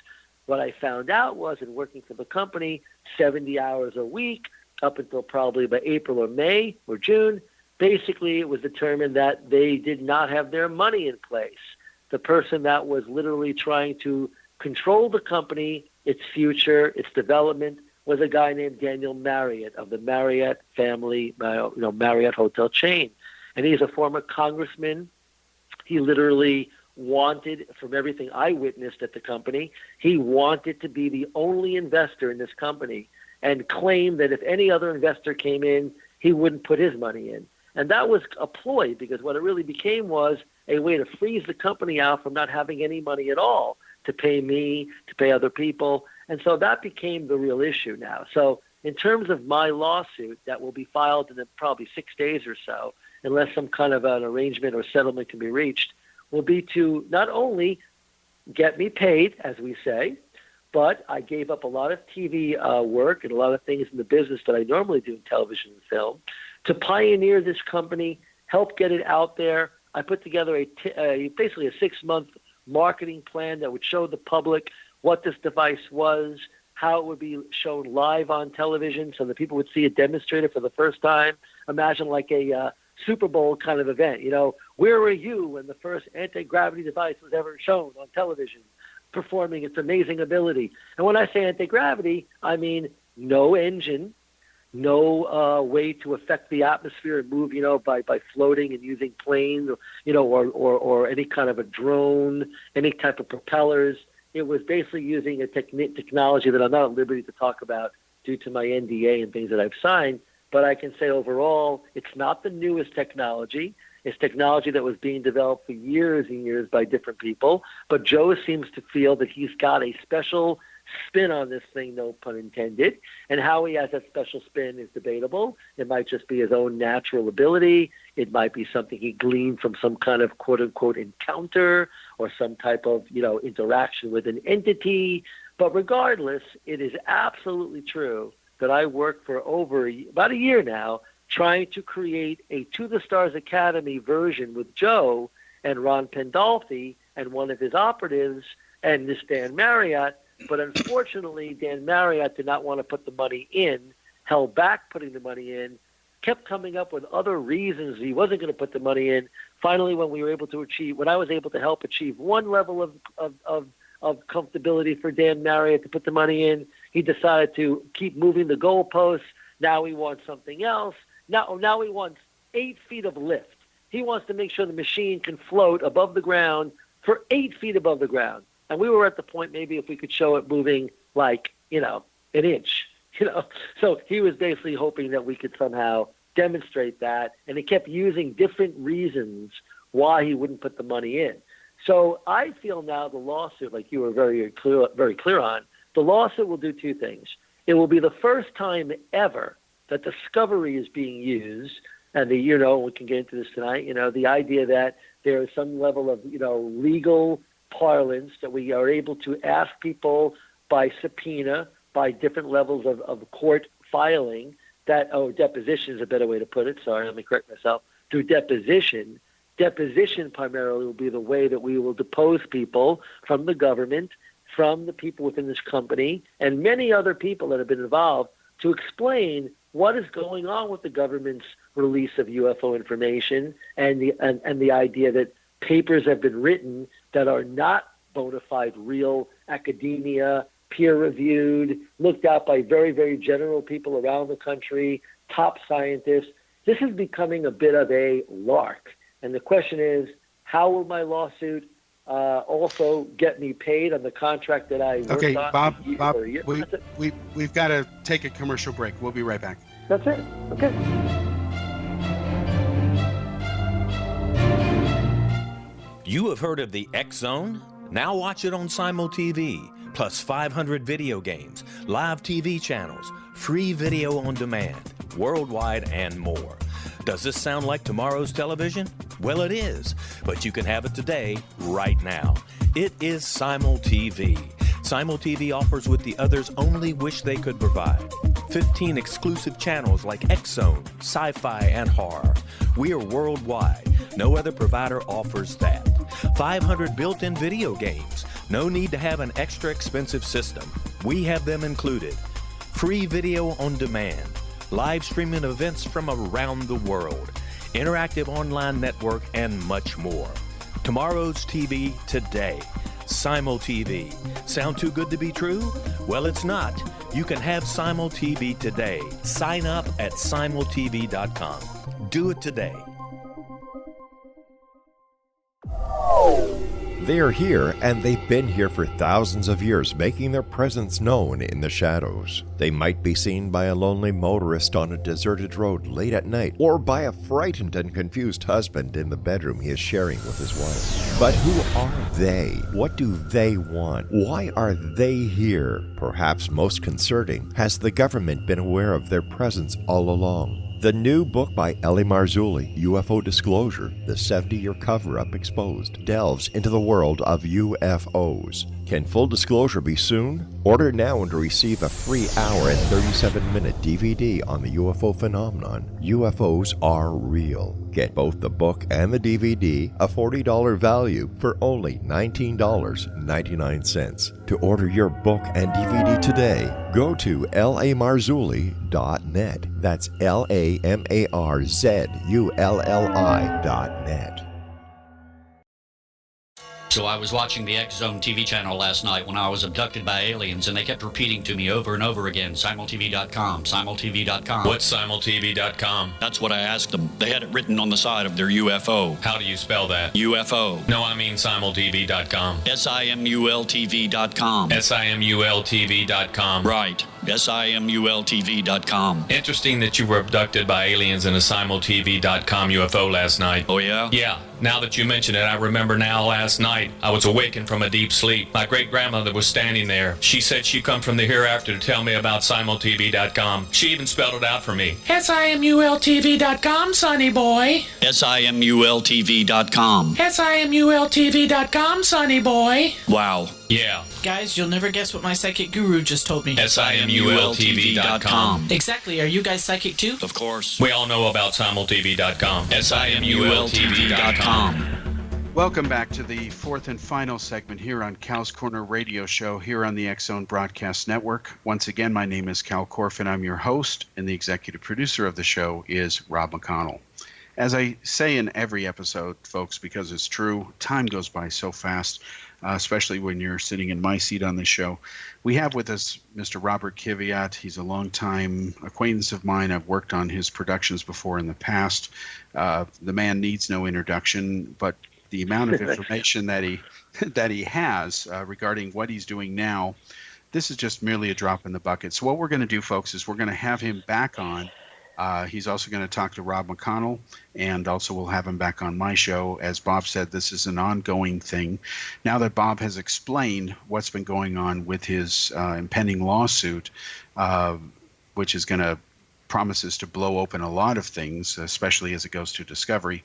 H: What I found out was, in working for the company 70 hours a week, up until probably about April or May or June, basically it was determined that they did not have their money in place. The person that was literally trying to control the company, its future, its development, was a guy named Daniel Marriott of the Marriott family, Marriott hotel chain. And he's a former congressman. He literally wanted, from everything I witnessed at the company, he wanted to be the only investor in this company and claimed that if any other investor came in, he wouldn't put his money in. And that was a ploy, because what it really became was a way to freeze the company out from not having any money at all to pay me, to pay other people. And so that became the real issue now. So in terms of my lawsuit that will be filed in probably 6 days or so, unless some kind of an arrangement or settlement can be reached, will be to not only get me paid, as we say, but I gave up a lot of TV work and a lot of things in the business that I normally do in television and film to pioneer this company, help get it out there. I put together basically a 6-month marketing plan that would show the public what this device was, how it would be shown live on television so that people would see it demonstrated for the first time. Imagine like a Super Bowl kind of event. Where were you when the first anti-gravity device was ever shown on television, performing its amazing ability? And when I say anti-gravity, I mean no engine, no way to affect the atmosphere and move, by floating and using planes, or any kind of a drone, any type of propellers. It was basically using a technology that I'm not at liberty to talk about due to my NDA and things that I've signed. But I can say overall, it's not the newest technology. It's technology that was being developed for years and years by different people. But Joe seems to feel that he's got a special spin on this thing, no pun intended. And how he has that special spin is debatable. It might just be his own natural ability. It might be something he gleaned from some kind of quote-unquote encounter or some type of, interaction with an entity. But regardless, it is absolutely true that I worked for about a year now trying to create a To the Stars Academy version with Joe and Ron Pandolfi and one of his operatives and this Dan Marriott. But unfortunately, Dan Marriott did not want to put the money in, held back putting the money in, kept coming up with other reasons he wasn't going to put the money in. Finally, when I was able to help achieve one level of comfortability for Dan Marriott to put the money in, he decided to keep moving the goalposts. Now he wants something else. Now he wants 8 feet of lift. He wants to make sure the machine can float above the ground for 8 feet above the ground. And we were at the point maybe if we could show it moving like, an inch, So he was basically hoping that we could somehow demonstrate that. And he kept using different reasons why he wouldn't put the money in. So I feel now the lawsuit, like you were very clear on, the lawsuit will do 2 things. It will be the first time ever that discovery is being used, and we can get into this tonight, the idea that there is some level of, legal parlance that we are able to ask people by subpoena, by different levels of court filing, deposition is a better way to put it. Sorry, let me correct myself. Through deposition primarily will be the way that we will depose people from the government, from the people within this company, and many other people that have been involved to explain what is going on with the government's release of UFO information and the idea that papers have been written that are not bona fide real academia, peer-reviewed, looked at by very, very general people around the country, top scientists. This is becoming a bit of a lark. And the question is, how will my lawsuit also get me paid on the contract that I worked on?
D: Bob, we've got to take a commercial break. We'll be right back.
H: That's it. Okay.
I: You have heard of the X Zone? Now watch it on Simul TV, plus 500 video games, live TV channels, free video on demand, worldwide, and more. Does this sound like tomorrow's television? Well, it is, but you can have it today, right now. It is Simul TV. Simul TV offers what the others only wish they could provide. 15 exclusive channels like X-Zone, Sci-Fi, and Horror. We are worldwide. No other provider offers that. 500 built-in video games. No need to have an extra expensive system. We have them included. Free video on demand. Live streaming events from around the world. Interactive online network, and much more. Tomorrow's TV today. Simul TV. Sound too good to be true? Well, it's not. You can have Simul TV today. Sign up at simultv.com. Do it today.
E: They are here, and they've been here for thousands of years, making their presence known in the shadows. They might be seen by a lonely motorist on a deserted road late at night, or by a frightened and confused husband in the bedroom he is sharing with his wife. But who are they? What do they want? Why are they here? Perhaps most concerning, has the government been aware of their presence all along? The new book by Elie Marzulli, UFO Disclosure, the 70-year cover-up exposed, delves into the world of UFOs. Can full disclosure be soon? Order now and receive a free hour and 37-minute DVD on the UFO phenomenon. UFOs are real. Get both the book and the DVD, a $40 value, for only $19.99. To order your book and DVD today, go to lamarzulli.net. That's LAMARZULLI.net.
A: So I was watching the X Zone TV channel last night when I was abducted by aliens, and they kept repeating to me over and over again, simultv.com, simultv.com.
B: What's simultv.com?
A: That's what I asked them. They had it written on the side of their UFO.
B: How do you spell that?
A: UFO.
B: No, I mean simultv.com.
A: simultv.com.
B: simultv.com.
A: Right. simultv.com.
B: Interesting that you were abducted by aliens in a simultv.com UFO last night.
A: Oh, yeah?
B: Yeah. Now that you mention it, I remember now last night I was awakened from a deep sleep. My great-grandmother was standing there. She said she'd come from the hereafter to tell me about simultv.com. She even spelled it out for me.
C: simultv.com, sonny boy.
A: simultv.com.
C: simultv.com, sonny boy.
A: Wow.
B: Yeah.
C: Guys, you'll never guess what my psychic guru just told me.
B: simultv.com.
C: Exactly. Are you guys psychic too?
A: Of course.
B: We all know about simultv.com. simultv.com.
D: Welcome back to the fourth and final segment here on Cal's Corner Radio Show here on the X Zone Broadcast Network. Once again, my name is Kal Korff, and I'm your host, and the executive producer of the show is Rob McConnell. As I say in every episode, folks, because it's true, time goes by so fast, especially when you're sitting in my seat on this show. We have with us Mr. Robert Kiviat. He's a longtime acquaintance of mine. I've worked on his productions before in the past. The man needs no introduction, but the amount of information that he has regarding what he's doing now, this is just merely a drop in the bucket. So what we're going to do, folks, is we're going to have him back on. He's also going to talk to Rob McConnell, and also we'll have him back on my show. As Bob said, this is an ongoing thing. Now that Bob has explained what's been going on with his impending lawsuit, which is going to promises to blow open a lot of things, especially as it goes to discovery.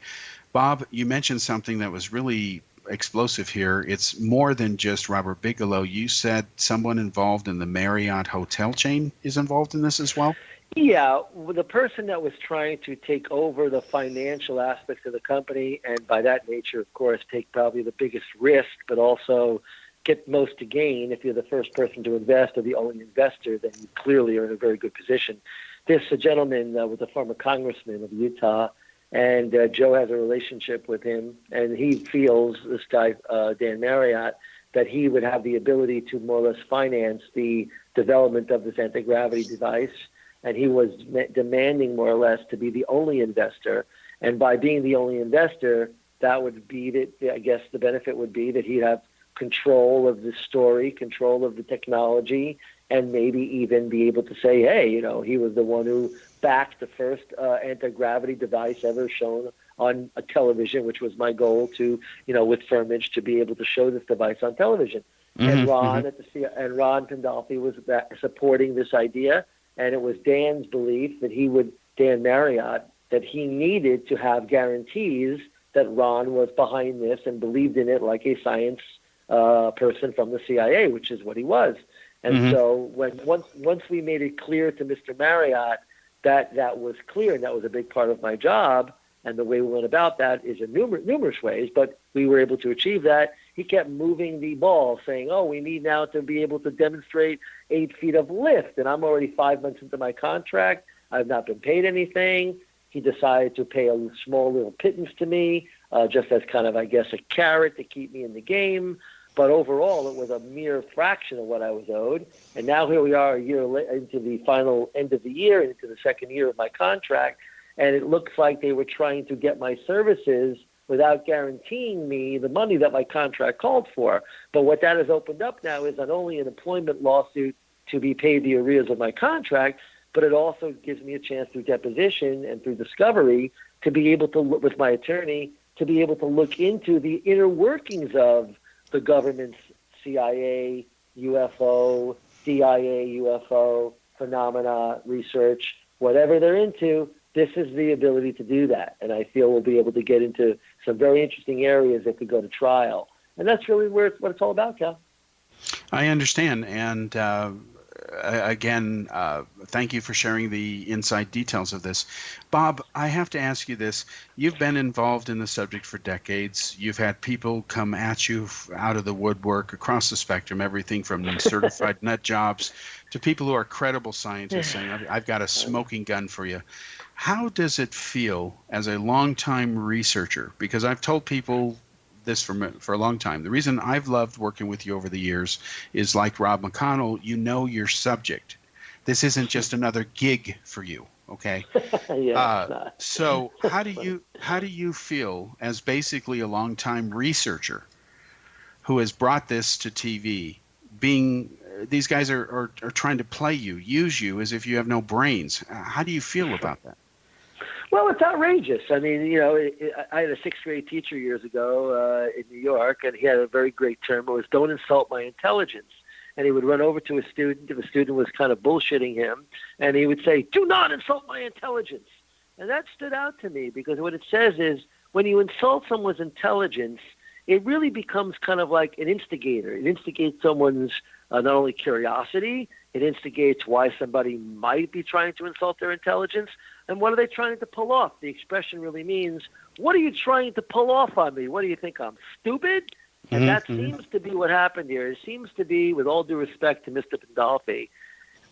D: Bob, you mentioned something that was really explosive here. It's more than just Robert Bigelow. You said someone involved in the Marriott hotel chain is involved in this as well?
H: Yeah, the person that was trying to take over the financial aspects of the company, and by that nature, of course, take probably the biggest risk, but also get most to gain. If you're the first person to invest or the only investor, then you clearly are in a very good position. This gentleman was a former congressman of Utah, and Joe has a relationship with him, and he feels, this guy, Dan Marriott, that he would have the ability to more or less finance the development of this anti-gravity device. And he was demanding more or less to be the only investor. And by being the only investor, that would be that, I guess the benefit would be that he'd have control of the story, control of the technology, and maybe even be able to say, hey, you know, he was the one who backed the first anti-gravity device ever shown on a television, which was my goal to, you know, with Firmage, to be able to show this device on television. And Ron Pandolfi was supporting this idea. And it was Dan's belief that Dan Marriott, that he needed to have guarantees that Ron was behind this and believed in it like a science person from the CIA, which is what he was. And so once we made it clear to Mr. Marriott that was clear, and that was a big part of my job, and the way we went about that is in numerous ways, but we were able to achieve that. He kept moving the ball, saying, oh, we need now to be able to demonstrate 8 feet of lift. And I'm already 5 months into my contract. I've not been paid anything. He decided to pay a small little pittance to me, just as kind of, I guess, a carrot to keep me in the game. But overall, it was a mere fraction of what I was owed. And now here we are a year into the final end of the year, into the second year of my contract. And it looks like they were trying to get my services without guaranteeing me the money that my contract called for. But what that has opened up now is not only an employment lawsuit to be paid the arrears of my contract, but it also gives me a chance through deposition and through discovery to be able to look with my attorney, to be able to look into the inner workings of the government's CIA, UFO, DIA, UFO, phenomena, research, whatever they're into. This is the ability to do that, and I feel we'll be able to get into some very interesting areas if we go to trial. And that's really what it's all about, Cal.
D: I understand, and again, thank you for sharing the inside details of this. Bob, I have to ask you this. You've been involved in the subject for decades. You've had people come at you out of the woodwork across the spectrum, everything from certified nut jobs to people who are credible scientists saying, I've got a smoking gun for you. How does it feel as a longtime researcher? Because I've told people this for a long time. The reason I've loved working with you over the years is, like Rob McConnell, you know your subject. This isn't just another gig for you, okay? So how do you feel as basically a longtime researcher who has brought this to TV, being these guys are trying to play you, use you as if you have no brains? How do you feel about that?
H: Well, it's outrageous. I mean, I had a sixth grade teacher years ago in New York, and he had a very great term. It was, "Don't insult my intelligence." And he would run over to a student if a student was kind of bullshitting him, and he would say, "Do not insult my intelligence." And that stood out to me, because what it says is, when you insult someone's intelligence, it really becomes kind of like an instigator. It instigates someone's not only curiosity, it instigates why somebody might be trying to insult their intelligence, and what are they trying to pull off? The expression really means, what are you trying to pull off on me? What do you think, I'm stupid? And that seems to be what happened here. It seems to be, with all due respect to Mr. Pandolfi,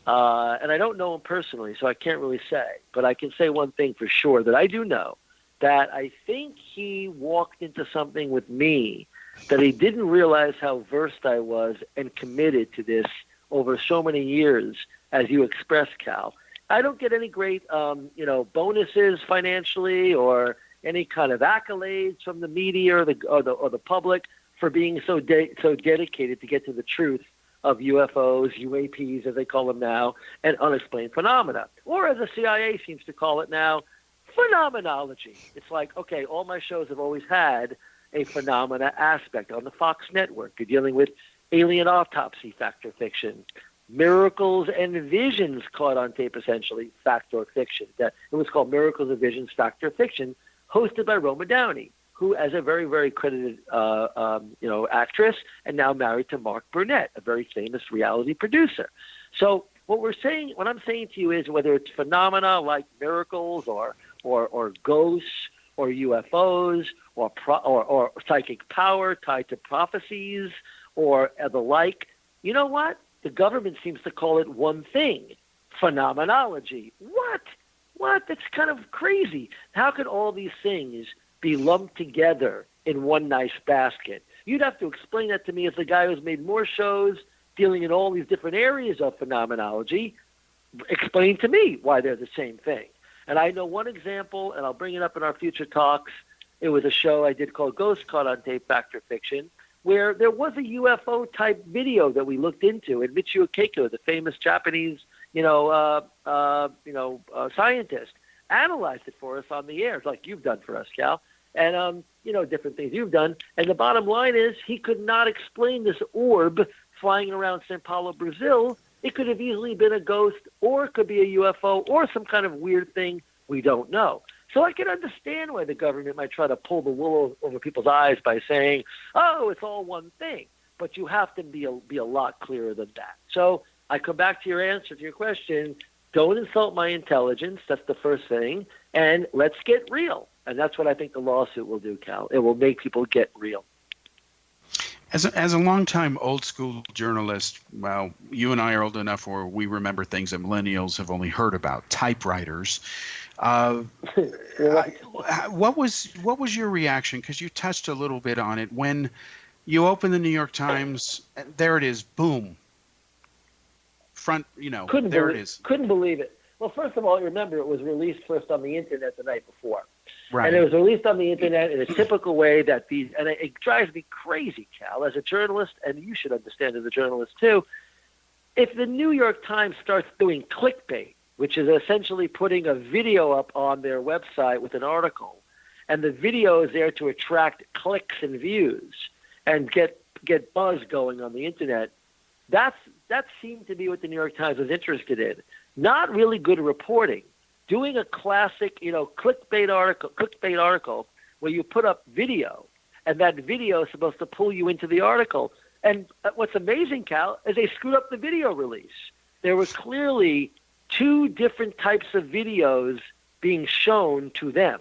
H: and I don't know him personally, so I can't really say, but I can say one thing for sure that I do know, that I think he walked into something with me that he didn't realize how versed I was and committed to this over so many years, as you expressed, Cal. I don't get any great, bonuses financially or any kind of accolades from the media or the public for being so dedicated to get to the truth of UFOs, UAPs, as they call them now, and unexplained phenomena, or as the CIA seems to call it now, phenomenology. It's like, okay, all my shows have always had a phenomena aspect. On the Fox network, you're dealing with alien autopsy, fact or fiction, miracles and visions caught on tape, essentially, fact or fiction. That it was called Miracles and Visions, Fact or Fiction, hosted by Roma Downey, who, as a very, very credited, actress, and now married to Mark Burnett, a very famous reality producer. So what I'm saying to you is, whether it's phenomena like miracles or ghosts or UFOs or psychic power tied to prophecies or the like, you know what? The government seems to call it one thing: phenomenology. What? That's kind of crazy. How could all these things be lumped together in one nice basket? You'd have to explain that to me as the guy who's made more shows dealing in all these different areas of phenomenology. Explain to me why they're the same thing. And I know one example, and I'll bring it up in our future talks. It was a show I did called Ghost Caught on Tape, Fact or Fiction, where there was a UFO-type video that we looked into, and Michio Keiko, the famous Japanese, scientist, analyzed it for us on the air, like you've done for us, Cal, and, different things you've done. And the bottom line is, he could not explain this orb flying around Sao Paulo, Brazil. It could have easily been a ghost, or it could be a UFO, or some kind of weird thing we don't know. So I can understand why the government might try to pull the wool over people's eyes by saying, oh, it's all one thing. But you have to be a lot clearer than that. So I come back to your answer to your question. Don't insult my intelligence. That's the first thing. And let's get real. And that's what I think the lawsuit will do, Cal. It will make people get real.
D: As a longtime old-school journalist, well, you and I are old enough where we remember things that millennials have only heard about, typewriters. What was your reaction? Because you touched a little bit on it. When you open the New York Times, there it is, boom. Front, there it is. Couldn't
H: believe it. Well, first of all, remember, it was released first on the Internet the night before.
D: Right.
H: And it was released on the Internet in a typical way that and it drives me crazy, Cal, as a journalist, and you should understand as a journalist too. If the New York Times starts doing clickbait, which is essentially putting a video up on their website with an article, and the video is there to attract clicks and views and get buzz going on the Internet, that seemed to be what the New York Times was interested in. Not really good reporting. Doing a classic, clickbait article where you put up video, and that video is supposed to pull you into the article. And what's amazing, Cal, is they screwed up the video release. There were clearly two different types of videos being shown to them.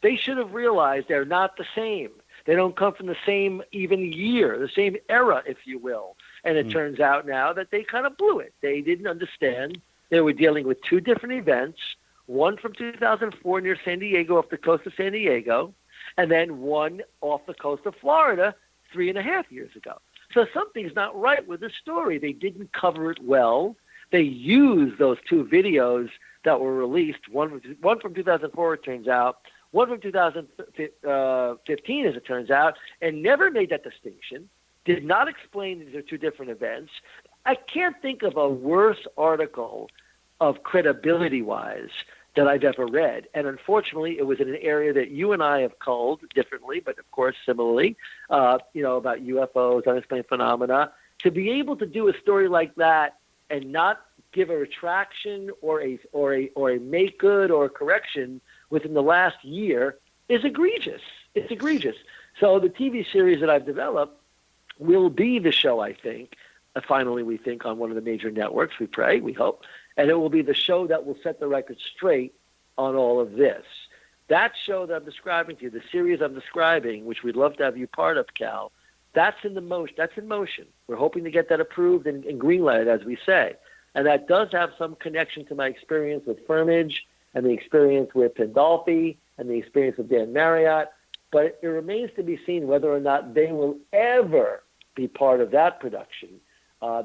H: They should have realized they're not the same. They don't come from the same even year, the same era, if you will. And it turns out now that they kind of blew it. They didn't understand they were dealing with two different events, one from 2004 near San Diego, off the coast of San Diego, and then one off the coast of Florida 3.5 years ago. So something's not right with the story. They didn't cover it well. They used those two videos that were released, one from 2004, it turns out, one from 2015, as it turns out, and never made that distinction, did not explain these are two different events. I can't think of a worse article of credibility-wise that I've ever read. And unfortunately, it was in an area that you and I have culled differently, but of course similarly, about UFOs, unexplained phenomena. To be able to do a story like that and not give a retraction or a make good or a correction within the last year is egregious. It's egregious. So the TV series that I've developed will be the show, I think, finally we think, on one of the major networks. We pray, we hope. And it will be the show that will set the record straight on all of this. That show that I'm describing to you, the series I'm describing, which we'd love to have you part of, Cal, that's in motion. We're hoping to get that approved and greenlighted, as we say. And that does have some connection to my experience with Firmage and the experience with Pandolfi and the experience with Dan Marriott. But it remains to be seen whether or not they will ever be part of that production.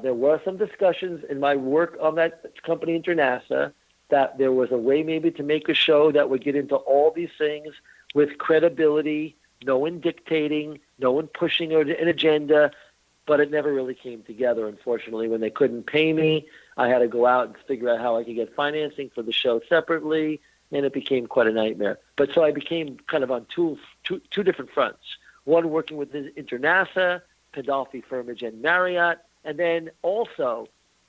H: There were some discussions in my work on that company, Internasa, that there was a way maybe to make a show that would get into all these things with credibility, no one dictating, no one pushing an agenda, but it never really came together, unfortunately. When they couldn't pay me, I had to go out and figure out how I could get financing for the show separately, and it became quite a nightmare. But so I became kind of on two different fronts. One working with Internasa, Pandolfi, Firmage, and Marriott, and then also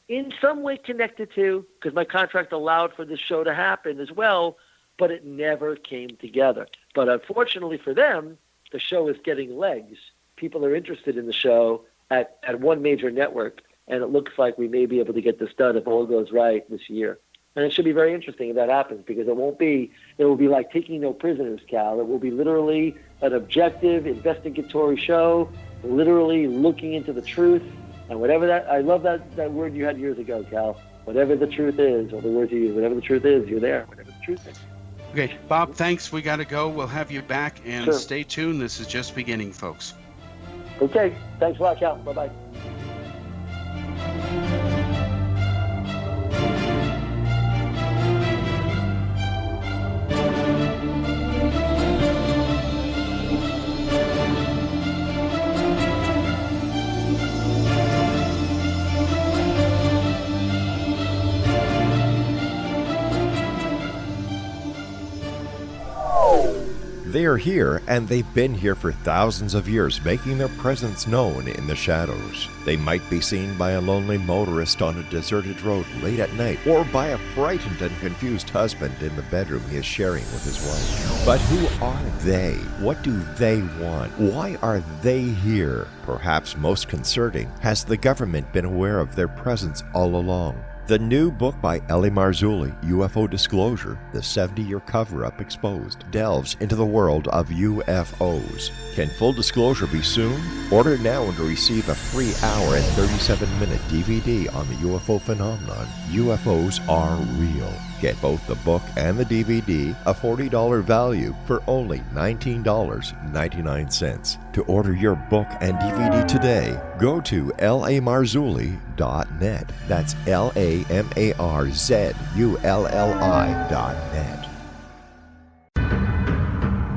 H: in some way connected to, because my contract allowed for this show to happen as well, but it never came together. But unfortunately for them, the show is getting legs. People are interested in the show at one major network, and it looks like we may be able to get this done if all goes right this year. And it should be very interesting if that happens, because it will be like taking no prisoners, Cal. It will be literally an objective, investigatory show, literally looking into the truth. And whatever that, I love that word you had years ago, Cal. Whatever the truth is, or the words you use, whatever the truth is, you're there. Whatever the truth is.
D: Okay, Bob, thanks. We got to go. We'll have you back, and
H: Sure.
D: Stay tuned. This is just beginning, folks.
H: Okay, thanks a lot, Cal. Bye-bye.
E: They are here, and they've been here for thousands of years, making their presence known in the shadows. They might be seen by a lonely motorist on a deserted road late at night, or by a frightened and confused husband in the bedroom he is sharing with his wife. But who are they? What do they want? Why are they here? Perhaps most concerning, has the government been aware of their presence all along? The new book by Eli Marzulli, UFO Disclosure, the 70-year cover-up exposed, delves into the world of UFOs. Can full disclosure be soon? Order now and receive a free hour and 37-minute DVD on the UFO phenomenon. UFOs are real. Get both the book and the DVD, a $40 value, for only $19.99. To order your book and DVD today, go to lamarzulli.net. That's LAMARZULLI.net.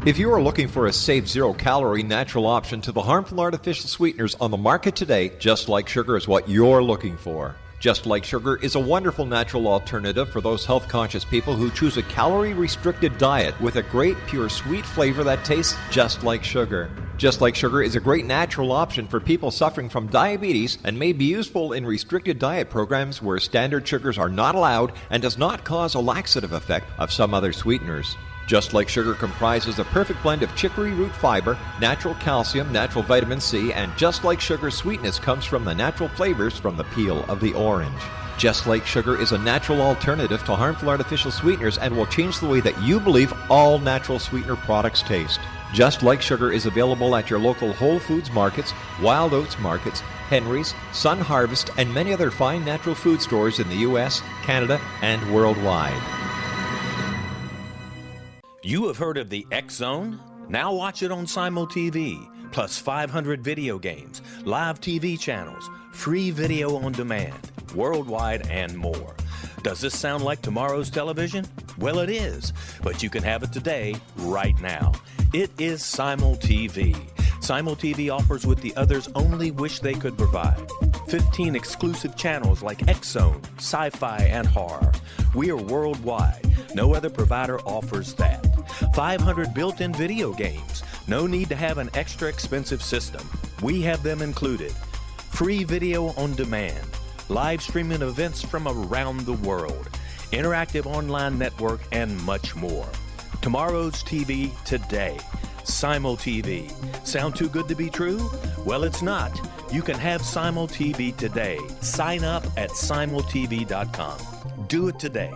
G: If you are looking for a safe, zero-calorie natural option to the harmful artificial sweeteners on the market today, Just Like Sugar is what you're looking for. Just Like Sugar is a wonderful natural alternative for those health-conscious people who choose a calorie-restricted diet with a great, pure, sweet flavor that tastes just like sugar. Just Like Sugar is a great natural option for people suffering from diabetes and may be useful in restricted diet programs where standard sugars are not allowed and does not cause a laxative effect of some other sweeteners. Just Like Sugar comprises a perfect blend of chicory root fiber, natural calcium, natural vitamin C, and Just Like Sugar's sweetness comes from the natural flavors from the peel of the orange. Just Like Sugar is a natural alternative to harmful artificial sweeteners and will change the way that you believe all natural sweetener products taste. Just Like Sugar is available at your local Whole Foods markets, Wild Oats markets, Henry's, Sun Harvest, and many other fine natural food stores in the U.S., Canada, and worldwide.
I: You have heard of the X Zone? Now watch it on Simul TV, plus 500 video games, live TV channels, free video on demand, worldwide, and more. Does this sound like tomorrow's television? Well, it is, but you can have it today, right now. It is Simul TV. Simul TV offers what the others only wish they could provide. 15 exclusive channels like X-Zone, Sci-Fi, and Horror. We are worldwide. No other provider offers that. 500 built-in video games. No need to have an extra expensive system. We have them included. Free video on demand. Live streaming events from around the world. Interactive online network, and much more. Tomorrow's TV today. Simul TV. Sound too good to be true? Well, it's not. You can have Simul TV today. Sign up at simultv.com. Do it today.